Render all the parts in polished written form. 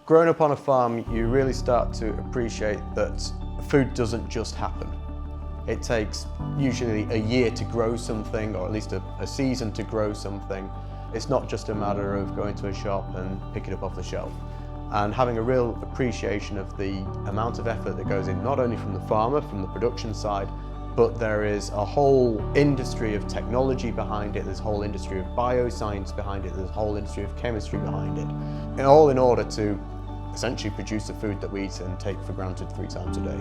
Growing up on a farm, you really start to appreciate that food doesn't just happen. It takes usually a year to grow something, or at least a season to grow something. It's not just a matter of going to a shop and picking it up off the shelf. And having a real appreciation of the amount of effort that goes in, not only from the farmer, from the production side, but there is a whole industry of technology behind it, there's a whole industry of bioscience behind it, there's a whole industry of chemistry behind it, and all in order to essentially produce the food that we eat and take for granted 3 times a day.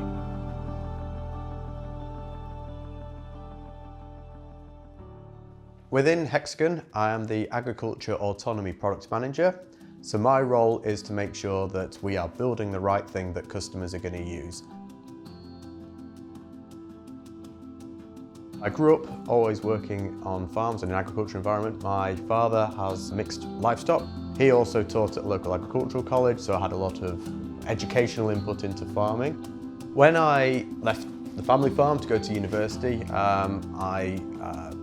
Within Hexagon, I am the Agriculture Autonomy Portfolio Manager. So my role is to make sure that we are building the right thing that customers are going to use. I grew up always working on farms in an agricultural environment. My father has mixed livestock. He also taught at a local agricultural college, so I had a lot of educational input into farming. When I left the family farm to go to university, I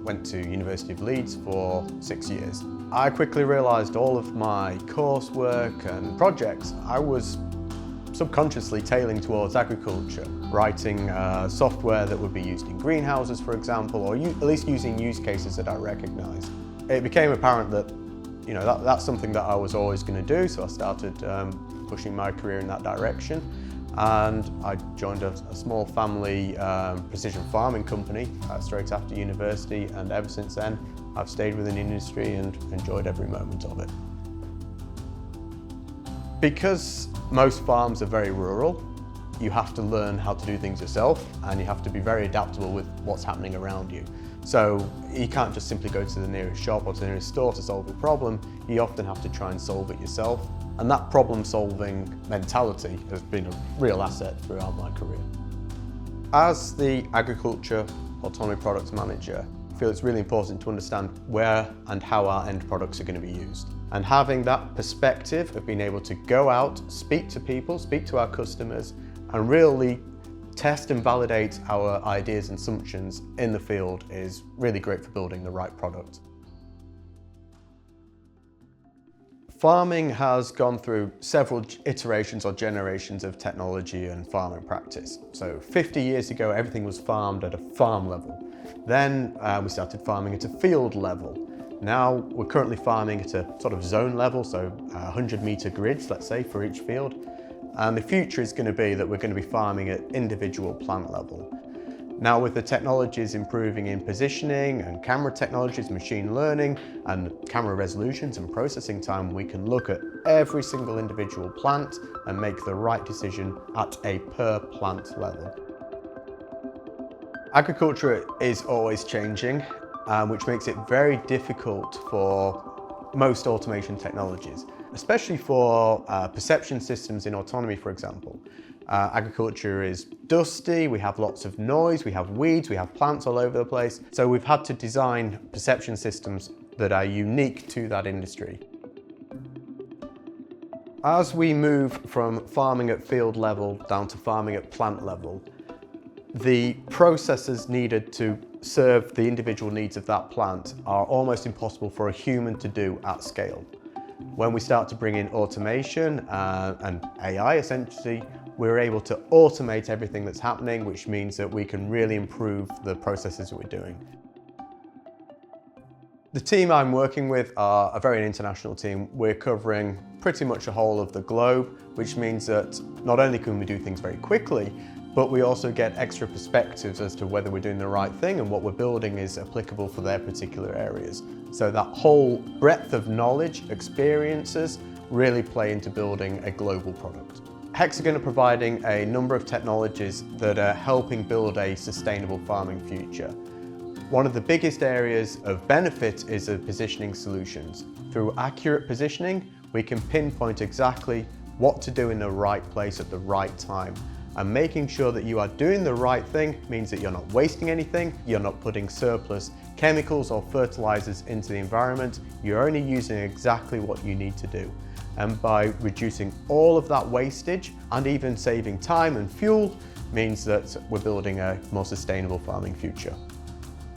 went to University of Leeds for 6 years. I quickly realised all of my coursework and projects, I was subconsciously tailing towards agriculture, writing software that would be used in greenhouses, for example, or at least using use cases that I recognised. It became apparent that that's something that I was always going to do, so I started pushing my career in that direction. And I joined a small family precision farming company straight after university, and ever since then I've stayed within the industry and enjoyed every moment of it. Because most farms are very rural, you have to learn how to do things yourself, and you have to be very adaptable with what's happening around you. So you can't just simply go to the nearest shop or to the nearest store to solve a problem. You often have to try and solve it yourself. And that problem-solving mentality has been a real asset throughout my career. As the Agriculture Autonomy Portfolio Manager, I feel it's really important to understand where and how our end products are going to be used. And having that perspective of being able to go out, speak to people, speak to our customers, and really test and validate our ideas and assumptions in the field is really great for building the right product. Farming has gone through several iterations or generations of technology and farming practice. So 50 years ago, everything was farmed at a farm level. Then we started farming at a field level. Now we're currently farming at a sort of zone level, so 100-metre grids, let's say, for each field. And the future is going to be that we're going to be farming at individual plant level. Now, with the technologies improving in positioning and camera technologies, machine learning and camera resolutions and processing time, we can look at every single individual plant and make the right decision at a per plant level. Agriculture is always changing, which makes it very difficult for most automation technologies, especially for perception systems in autonomy, for example. Agriculture is dusty, we have lots of noise, we have weeds, we have plants all over the place. So we've had to design perception systems that are unique to that industry. As we move from farming at field level down to farming at plant level, the processes needed to serve the individual needs of that plant are almost impossible for a human to do at scale. When we start to bring in automation and AI, essentially, we're able to automate everything that's happening, which means that we can really improve the processes that we're doing. The team I'm working with are a very international team. We're covering pretty much the whole of the globe, which means that not only can we do things very quickly, but we also get extra perspectives as to whether we're doing the right thing and what we're building is applicable for their particular areas. So that whole breadth of knowledge, experiences, really play into building a global product. Hexagon are providing a number of technologies that are helping build a sustainable farming future. One of the biggest areas of benefit is the positioning solutions. Through accurate positioning, we can pinpoint exactly what to do in the right place at the right time. And making sure that you are doing the right thing means that you're not wasting anything, you're not putting surplus chemicals or fertilizers into the environment, you're only using exactly what you need to do. And by reducing all of that wastage and even saving time and fuel means that we're building a more sustainable farming future.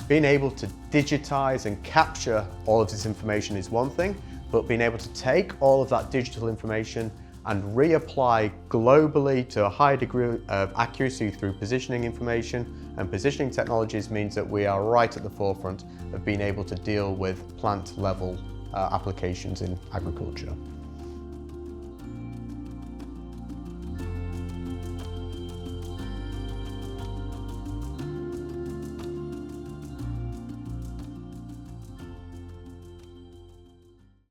Being able to digitize and capture all of this information is one thing, but being able to take all of that digital information and reapply globally to a high degree of accuracy through positioning information. And positioning technologies means that we are right at the forefront of being able to deal with plant level applications in agriculture.